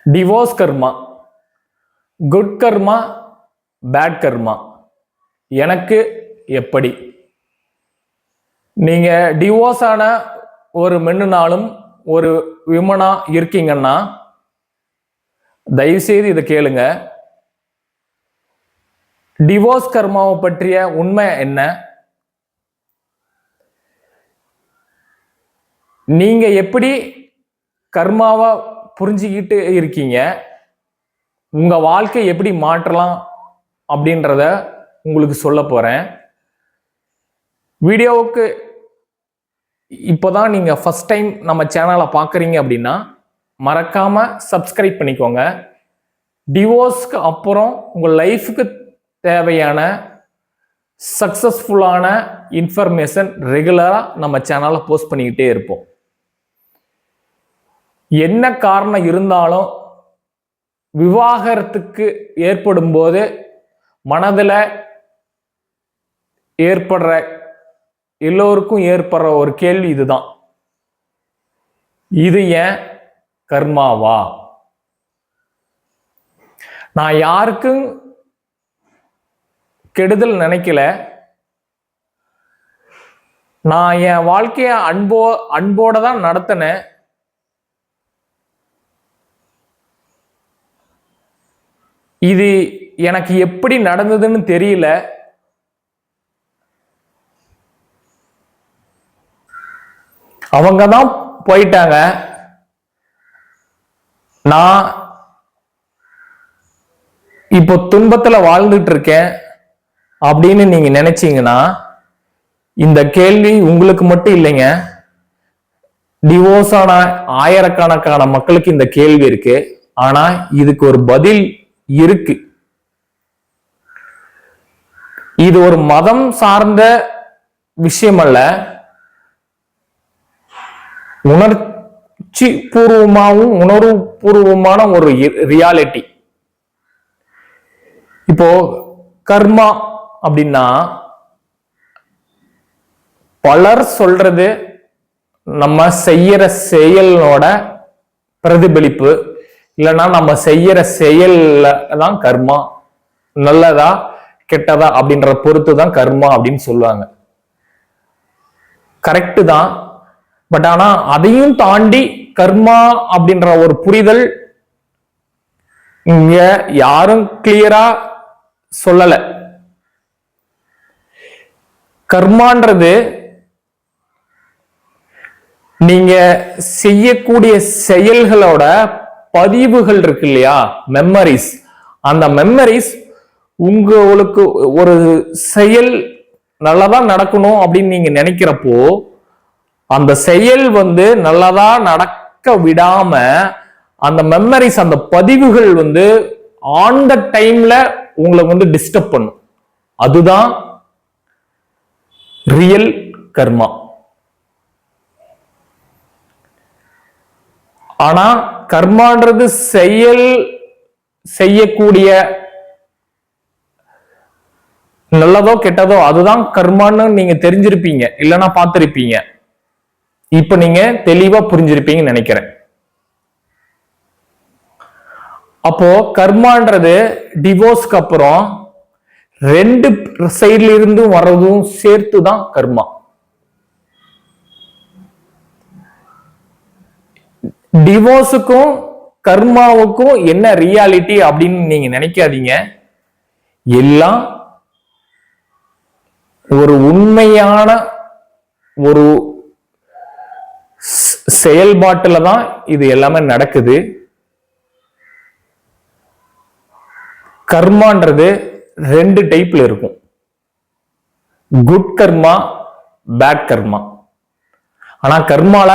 Divorce கர்மா, good கர்மா, bad கர்மா. எனக்கு எப்படி? நீங்க டிவோர்ஸ் ஆன ஒரு மென்னுனாலும் ஒரு விமனா இருக்கீங்கன்னா தயவு செய்து இதை கேளுங்க. டிவோர்ஸ் கர்மாவை பற்றிய உண்மை என்ன? நீங்க எப்படி கர்மாவை புரிஞ்சுக்கிட்டு இருக்கீங்க? உங்க வாழ்க்கை எப்படி மாற்றலாம் அப்படின்றத உங்களுக்கு சொல்ல போறேன். வீடியோவுக்கு இப்போதான் நீங்க ஃபர்ஸ்ட் டைம் நம்ம சேனலை பார்க்குறீங்க அப்படின்னா மறக்காம சப்ஸ்கிரைப் பண்ணிக்கோங்க. டிவோர்ஸ்க்கு அப்புறம் உங்க லைஃபுக்கு தேவையான சக்சஸ்ஃபுல்லான இன்ஃபர்மேஷன் ரெகுலரா நம்ம சேனலை போஸ்ட் பண்ணிக்கிட்டே இருப்போம். என்ன காரணம் இருந்தாலும் விவாகரத்துக்கு ஏற்படும் போது மனதில் ஏற்படுற எல்லோருக்கும் ஏற்படுற ஒரு கேள்வி இதுதான்: இது ஏன் கர்மாவா? நான் யாருக்கும் கெடுதல் நினைக்கல. நான் என் வாழ்க்கைய அன்போட தான் நடத்தினேன். இது எனக்கு எப்படி நடந்ததுன்னு தெரியல. அவங்க தான் போயிட்டாங்க. நான் இப்போ துன்பத்துல வாழ்ந்துட்டு இருக்கேன் அப்படின்னு நீங்க நினைச்சீங்கன்னா இந்த கேள்வி உங்களுக்கு மட்டும் இல்லைங்க, டிவோர்ஸ் ஆன ஆயிரக்கணக்கான மக்களுக்கு இந்த கேள்வி இருக்கு. ஆனா இதுக்கு ஒரு பதில் இருக்கு. இது ஒரு மதம் சார்ந்த விஷயம் அல்ல, உணர்ச்சி பூர்வமாகவும் உணர்வு பூர்வமான ஒரு ரியாலிட்டி. இப்போ கர்மா அப்படின்னா பலர் சொல்றது நம்ம செய்யற செயலோட பிரதிபலிப்பு, இல்லைன்னா நம்ம செய்யற செயல்ல தான் கர்மா, நல்லதா கெட்டதா அப்படின்ற பொறுத்து தான் கர்மா அப்படின்னு சொல்லுவாங்க. கரெக்டு தான். பட் ஆனா அதையும் தாண்டி கர்மா அப்படின்ற ஒரு புரிதல் இங்க யாரும் கிளியரா சொல்லல. கர்மான்றது நீங்க செய்யக்கூடிய செயல்களோட பதிவுகள் இருக்கு இல்லையா, மெமரிஸ். அந்த மெமரிஸ் உங்களுக்கு ஒரு செயல் நல்லதா நடக்கணும் அப்படின்னு நீங்க நினைக்கிறப்போ அந்த செயல் நல்லதா நடக்க விடாம அந்த மெமரிஸ், அந்த பதிவுகள் ஆன் த டைம்ல உங்களை டிஸ்டர்ப் பண்ணும். அதுதான் ரியல் கர்மா. ஆனா கர்மான்றது செயல் செய்யக்கூடிய நல்லதோ கெட்டதோ அதுதான் கர்மான்னு நீங்க தெரிஞ்சிருப்பீங்க, இல்லைன்னா பார்த்திருப்பீங்க. இப்ப நீங்க தெளிவா புரிஞ்சிருப்பீங்கன்னு நினைக்கிறேன். அப்போ கர்மான்றது டிவோர்ஸ்க்கு அப்புறம் ரெண்டு சைட்ல இருந்தும் வர்றதும் சேர்த்துதான் கர்மா. டிவோர்ஸுக்கும் கர்மாவுக்கும் என்ன ரியாலிட்டி அப்படின்னு நீங்க நினைக்காதீங்க. எல்லாம் ஒரு உண்மையான ஒரு செயல்பாட்டுல தான் இது எல்லாமே நடக்குது. கர்மான்றது ரெண்டு டைப்ல இருக்கும்: குட் கர்மா, பேட் கர்மா. ஆனா கர்மால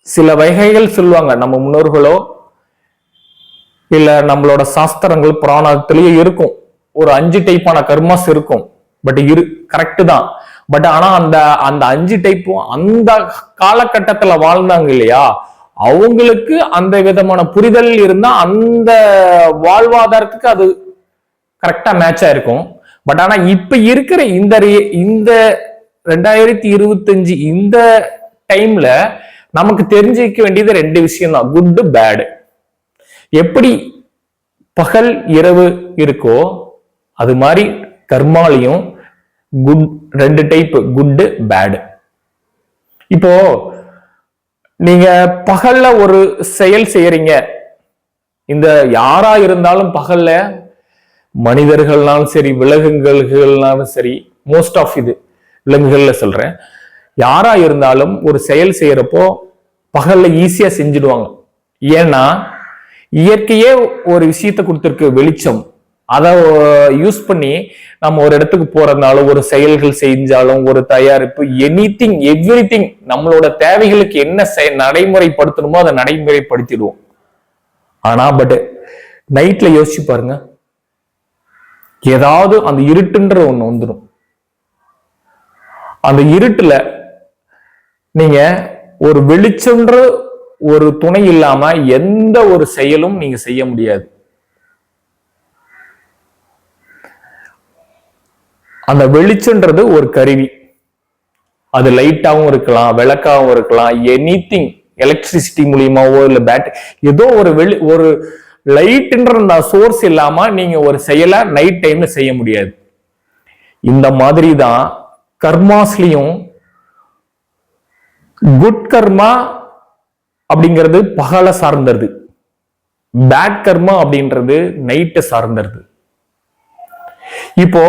சில வகைகள் சொல்லுவாங்க, நம்ம முன்னோர்களோ இல்ல நம்மளோட சாஸ்திரங்கள் புராணத்திலேயே இருக்கும். ஒரு 5 டைப்பான கர்மாஸ் இருக்கும். பட் கரெக்ட் தான். பட் ஆனா அந்த 5 டைப்பும் அந்த காலகட்டத்துல வாழ்ந்தாங்க இல்லையா, அவங்களுக்கு அந்த விதமான புரிதல் இருந்தா அந்த வாழ்வாதாரத்துக்கு அது கரெக்டா மேட்சா இருக்கும். பட் ஆனா இப்ப இருக்கிற இந்த 2025 இந்த டைம்ல நமக்கு தெரிஞ்சுக்க வேண்டியது ரெண்டு விஷயம் தான்: குட், பேடு. எப்படி பகல் இரவு இருக்கோ அது மாதிரி கர்மாலையும் குட், 2 டைப், குட் பேடு. இப்போ நீங்க பகல்ல ஒரு செயல் செய்யறீங்க, இந்த யாரா இருந்தாலும் பகல்ல மனிதர்கள்னாலும் சரி விலங்குகள்னாலும் சரி, மோஸ்ட் ஆஃப் இது விலங்குகள்ல சொல்றேன், யாரா இருந்தாலும் ஒரு செயல் செய்யறப்போ பகல்ல ஈஸியா செஞ்சிடுவாங்க. ஏன்னா இயற்கையே ஒரு விஷயத்தை கொடுத்திருக்கு, வெளிச்சம். அதை யூஸ் பண்ணி நம்ம ஒரு இடத்துக்கு போறதுனாலும் ஒரு செயல்கள் செஞ்சாலும் ஒரு தயாரிப்பு எனிதிங் எவ்ரிதிங் நம்மளோட தேவைகளுக்கு என்ன நடைமுறைப்படுத்தணுமோ அதை நடைமுறைப்படுத்திடுவோம். ஆனா பட் நைட்ல யோசிச்சு பாருங்க, ஏதாவது அந்த இருட்டுன்ற ஒண்ணு வந்துடும். அந்த இருட்டுல நீங்க ஒரு வெளிச்சம்ன்ற ஒரு துணை இல்லாம எந்த ஒரு செயலும் நீங்க செய்ய முடியாது. அந்த வெளிச்சம்ன்றது ஒரு கருவி, அது லைட்டாவும் இருக்கலாம், விளக்காவும் இருக்கலாம், எனிதிங், எலக்ட்ரிசிட்டி மூலியமாவோ இல்ல பேட்டரி, ஏதோ ஒரு லைட்ன்ற சோர்ஸ் இல்லாம நீங்க ஒரு செயலை நைட் டைம்ல செய்ய முடியாது. இந்த மாதிரி தான் கர்மாஸ்லயும் குட் கர்மா அப்படிங்கிறது பகல சார்ந்தது, பேட் கர்மா அப்படின்றது நைட்டை சார்ந்தது. இப்போ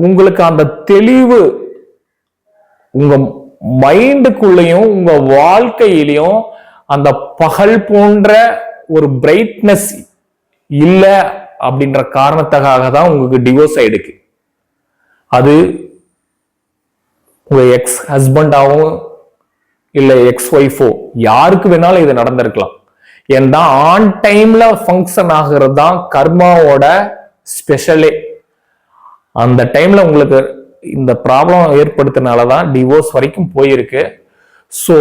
உங்களுக்கு அந்த தெளிவு உங்க மைண்டுக்குள்ளயும் உங்க வாழ்க்கையிலையும் அந்த பகல் போன்ற ஒரு பிரைட்னஸ் இல்ல அப்படின்ற காரணத்துக்காக தான் உங்களுக்கு டிவோர்ஸ் ஆயிடுக்கு. அது உங்க எக்ஸ் ஹஸ்பண்டாவும் இல்ல எக்ஸ் ஒய்ஃபோ யாருக்கு வேணாலும் இது நடந்திருக்கலாம். ஏன்னா ஆன் டைம்ல ஃபங்க்ஷன் ஆகிறது தான் கர்மாவோட ஸ்பெஷலே. அந்த டைம்ல உங்களுக்கு இந்த ப்ராப்ளம் ஏற்படுத்தினாலதான் டிவோர்ஸ் வரைக்கும் போயிருக்கு. சோ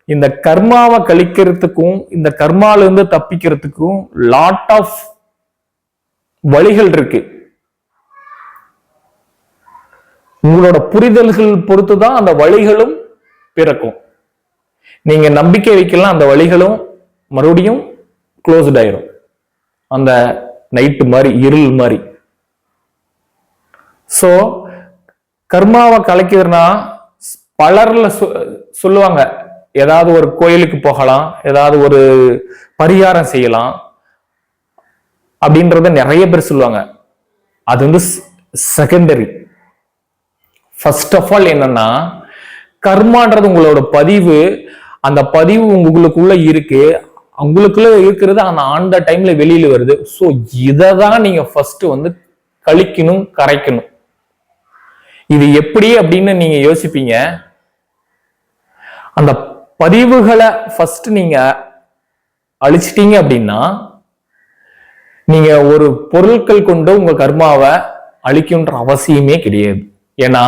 இந்த கர்மாவை கழிக்கிறதுக்கும் இந்த கர்மால இருந்து தப்பிக்கிறதுக்கும் லாட் ஆஃப் வழிகள் இருக்கு. உங்களோட புரிதல்கள் பொறுத்துதான் அந்த வழிகளும் பிறக்கும். நீங்க நம்பிக்கை வைக்கலாம், அந்த வழிகளும் மறுபடியும் க்ளோஸ்ட் ஆயிரும், அந்த நைட்டு மாதிரி, இருள் மாதிரி. சோ கர்மாவை கலைக்கிறதுனா பலர்ல சொல்லுவாங்க, ஏதாவது ஒரு கோயிலுக்கு போகலாம், ஏதாவது ஒரு பரிகாரம் செய்யலாம் அப்படின்றத நிறைய பேர் சொல்லுவாங்க. அது வந்து செகண்டரி. ஃபர்ஸ்ட் ஆஃப் ஆல் என்னன்னா, கர்மான்றது உங்களோட பதிவு. அந்த பதிவு உங்களுக்குள்ள இருக்கு, உங்களுக்குள்ள இருக்கிறது அந்த ஆண்ட டைம்ல வெளியில வருது. சோ இததான் நீங்க ஃபர்ஸ்ட் வந்து கழிக்கணும், கரைக்கணும். இது எப்படி அப்படின்னு நீங்க யோசிப்பீங்க. அந்த பதிவுகளை ஃபர்ஸ்ட் நீங்க அழிச்சிட்டீங்க அப்படின்னா நீங்க ஒரு பொருட்கள் கொண்டு உங்க கர்மாவை அழிக்குன்ற அவசியமே கிடையாது. ஏன்னா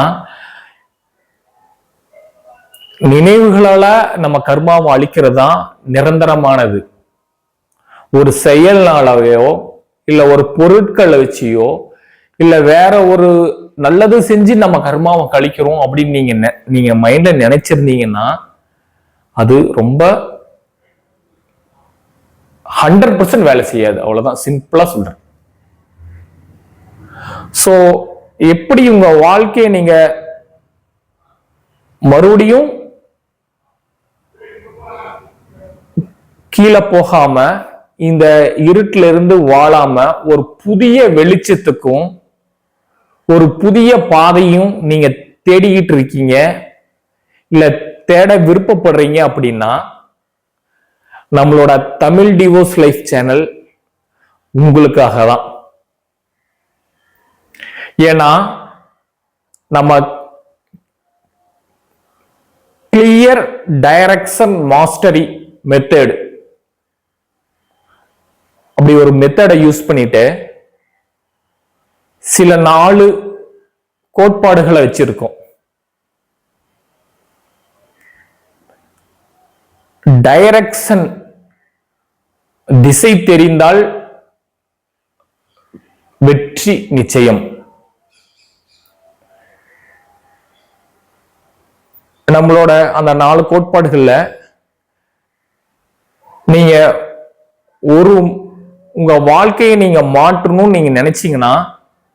நினைவுகளால நம்ம கர்மாவை அழிக்கிறது தான் நிரந்தரமானது. ஒரு செயல்னாலவையோ இல்ல ஒரு பொருட்களை வச்சியோ இல்ல வேற ஒரு நல்லது செஞ்சு நம்ம கர்மாவை கழிக்கிறோம் அப்படின்னு நீங்க மைண்ட்ல நினைச்சிருந்தீங்கன்னா அது ரொம்ப 100% வேலை செய்யாது. அவ்வளவுதான், சிம்பிளா சொல்றேன். சோ எப்படி உங்க வாழ்க்கையை நீங்க மறுபடியும் கீழே போகாம இந்த இருட்டுல இருந்து வாழாம ஒரு புதிய வெளிச்சத்துக்கும் ஒரு புதிய பாதையும் நீங்க தேடிக்கிட்டு இருக்கீங்க இல்ல தேட விருப்பப்படுறீங்க அப்படின்னா நம்மளோட தமிழ் டிவோர்ஸ் லைஃப் சேனல் உங்களுக்காக தான். ஏன்னா நம்ம கிளியர் டைரக்ஷன் மாஸ்டரி மெத்தட் அப்படி ஒரு மெத்தடை யூஸ் பண்ணிட்டு சில 4 கோட்பாடுகளை வச்சிருக்கோம். டைரக்ஷன், திசை தெரிந்தால் வெற்றி நிச்சயம். நம்மளோட அந்த 4 கோட்பாடுகள்ல நீங்க ஒரு உங்க வாழ்க்கையை நீங்க மாற்றணும்னு நீங்க நினைச்சீங்கன்னா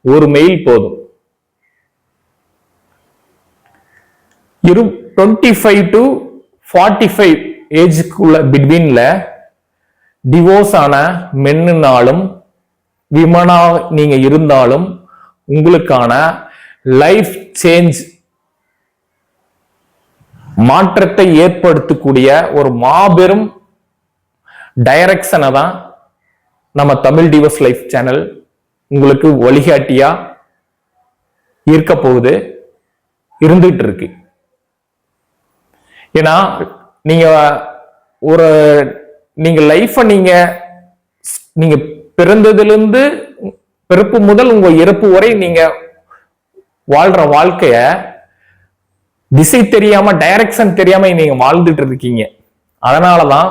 ஒரு மெயில் போதும். 25 to 45 ஏஜுக்குள்ள பிட்வீன்ல டிவோர்ஸ் ஆன மென்னுனாலும் விமனா நீங்க இருந்தாலும் உங்களுக்கான லைஃப் சேஞ்ச் மாற்றத்தை ஏற்படுத்தக்கூடிய ஒரு மாபெரும் டைரக்ஷனை தான் நம்ம தமிழ் டிவோர்ஸ் லைஃப் சேனல் உங்களுக்கு வழிகாட்டியா இருக்க போகுது, இருந்துட்டு இருக்கு. ஏன்னா நீங்க லைஃப நீங்க பிறந்ததிலிருந்து பிறப்பு முதல் உங்க இறப்பு வரை நீங்க வாழ்ற வாழ்க்கைய திசை தெரியாம டைரக்ஷன் தெரியாம நீங்க வாழ்ந்துட்டு இருக்கீங்க. அதனாலதான்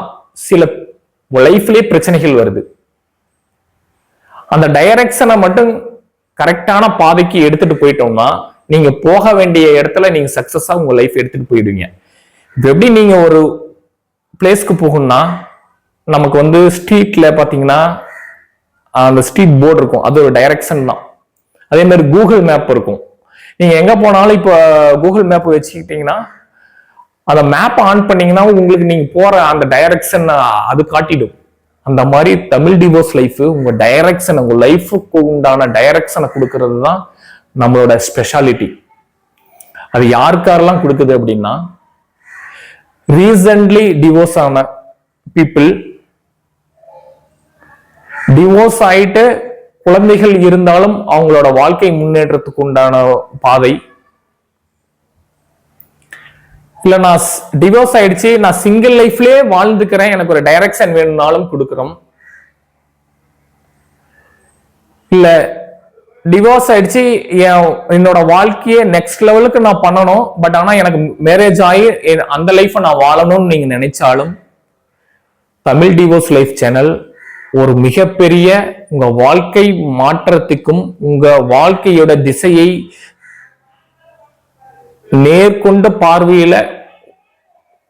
சில லைஃப்லயே பிரச்சனைகள் வருது. அந்த டைரக்ஷனை மட்டும் கரெக்டான பாதைக்கு எடுத்துட்டு போயிட்டோம்னா நீங்க போக வேண்டிய இடத்துல நீங்க சக்சஸா உங்க லைஃப் எடுத்துட்டு போயிடுவீங்க. இப்ப எப்படி நீங்க ஒரு பிளேஸ்க்கு போகணும்னா நமக்கு ஸ்ட்ரீட்ல பாத்தீங்கன்னா அந்த ஸ்ட்ரீட் போர்டு இருக்கும், அது ஒரு டைரக்ஷன் தான். அதே மாதிரி கூகுள் மேப் இருக்கும். நீங்க எங்க போனாலும் இப்ப கூகுள் மேப் வச்சுக்கிட்டீங்கன்னா அந்த மேப் ஆன் பண்ணீங்கன்னா உங்களுக்கு நீங்க போற அந்த டைரக்ஷன் அது காட்டிடும். அந்த மாதிரி தமிழ் டிவோர்ஸ் லைஃப் உங்க டைரக்ஷன், உங்க லைஃபுக்கு உண்டான டைரக்ஷனை கொடுக்கறது தான் நம்மளோட ஸ்பெஷாலிட்டி. அது யாருக்காரெல்லாம் கொடுக்குது அப்படின்னா, ரீசன்ட்லி டிவோர்ஸ் ஆன பீப்புள், டிவோர்ஸ் ஆயிட்டு குழந்தைகள் இருந்தாலும் அவங்களோட வாழ்க்கை முன்னேற்றத்துக்கு உண்டான பாதை, இல்ல நான் டிவோர்ஸ் ஆயிடுச்சு நான் சிங்கிள் லைஃப்லயே வாழ்ந்துக்கிறேன் எனக்கு ஒரு டைரக்ஷன் வேணும்னாலும் கொடுக்கிறோம். இல்ல டிவோர்ஸ் ஆயிடுச்சு என்னோட வாழ்க்கையை நெக்ஸ்ட் லெவலுக்கு நான் பண்ணணும், பட் ஆனா எனக்கு மேரேஜ் ஆகி அந்த லைஃபை நான் வாழணும்னு நீங்க நினைச்சாலும் தமிழ் டிவோர்ஸ் லைஃப் சேனல் ஒரு மிகப்பெரிய உங்க வாழ்க்கை மாற்றத்துக்கும் உங்க வாழ்க்கையோட திசையை நேர்கொண்ட பார்வையில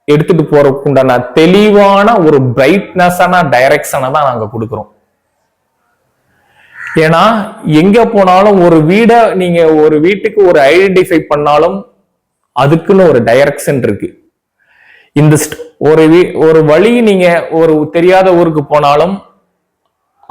எடுத்துட்டு போறதுக்கு உண்டான தெளிவான ஒரு பிரைட்னஸான டைரக்ஷனை தான் நாங்க கொடுக்கிறோம். ஏன்னா எங்க போனாலும் ஒரு வீடை நீங்க ஒரு வீட்டுக்கு ஒரு ஐடென்டிஃபை பண்ணாலும் அதுக்குன்னு ஒரு டைரக்ஷன் இருக்கு. இந்த ஒரு வழி நீங்க ஒரு தெரியாத ஊருக்கு போனாலும்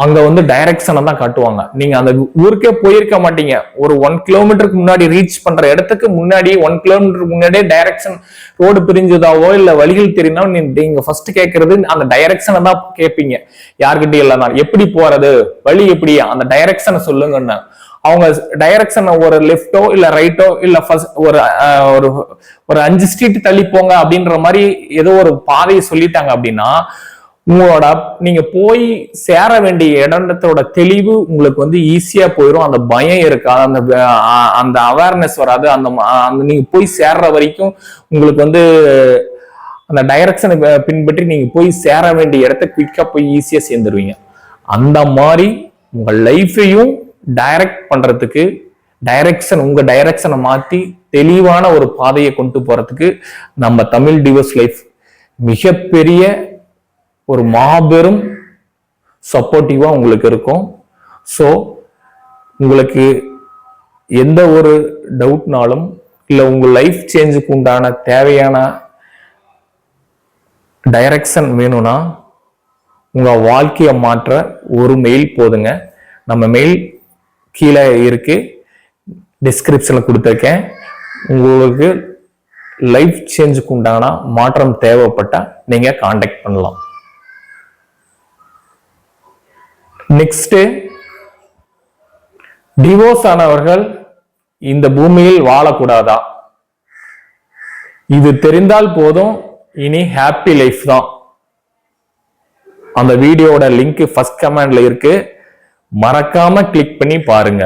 அங்க டைரக்ஷனை தான் காட்டுவாங்க. நீங்க அந்த ஊருக்கே போயிருக்க மாட்டீங்க, ஒரு 1 கிலோமீட்டருக்கு முன்னாடி ரீச் பண்ற இடத்துக்கு முன்னாடி 1 கிலோமீட்டருக்கு முன்னாடியே டைரக்ஷன் ரோடு பிரிஞ்சதாவோ இல்ல வழிகள் தெரியுதோ நீங்க ஃபர்ஸ்ட் கேட்கறது அந்த டைரக்ஷனை தான் கேட்பீங்க. யார்கிட்ட இல்லைன்னா எப்படி போறது, வழி எப்படி, அந்த டைரக்ஷனை சொல்லுங்கன்னு. அவங்க டைரக்ஷன் ஒரு லெஃப்டோ இல்ல ரைட்டோ இல்ல ஒரு 5 ஸ்ட்ரீட் தள்ளி போங்க அப்படின்ற மாதிரி ஏதோ ஒரு பாதையை சொல்லிட்டாங்க அப்படின்னா உங்களோட நீங்க போய் சேர வேண்டிய இடத்தோட தெளிவு உங்களுக்கு ஈஸியா போயிடும். அந்த பயம் இருக்காது, அந்த அவேர்னஸ் வராது. அந்த நீங்க போய் சேர்ற வரைக்கும் உங்களுக்கு அந்த டைரக்ஷனை பின்பற்றி நீங்க போய் சேர வேண்டிய இடத்த குயிக்கா போய் ஈஸியா சேர்ந்துருவீங்க. அந்த மாதிரி உங்க லைஃபையும் டைரக்ட் பண்றதுக்கு உங்க டைரக்ஷனை மாத்தி தெளிவான ஒரு பாதையை கொண்டு போறதுக்கு நம்ம தமிழ் டிவோர்ஸ் லைஃப் மிகப்பெரிய ஒரு மாபெரும் சப்போர்ட்டிவா உங்களுக்கு இருக்கும். ஸோ உங்களுக்கு எந்த ஒரு டவுட்னாலும் இல்ல உங்க லைஃப் சேஞ்சுக்கு உண்டான தேவையான டைரக்ஷன் வேணும்னா உங்க வாழ்க்கையை மாற்ற ஒரு மெயில் போதுங்க. நம்ம மெயில் கீழே இருக்கு, டிஸ்கிரிப்ஷன்ல கொடுத்துருக்கேன். உங்களுக்கு லைஃப் சேஞ்சுக்கு உண்டான மாற்றம் தேவைப்பட்டா நீங்க கான்டாக்ட் பண்ணலாம். நெக்ஸ்ட், டிவோர்ஸ் ஆனவர்கள் இந்த பூமியில் வாழக்கூடாதா? இது தெரிந்தால் போதும், இனி ஹாப்பி லைஃப் தான். அந்த வீடியோட லிங்க் ஃபர்ஸ்ட் கமெண்ட்ல இருக்கு, மறக்காம கிளிக் பண்ணி பாருங்க.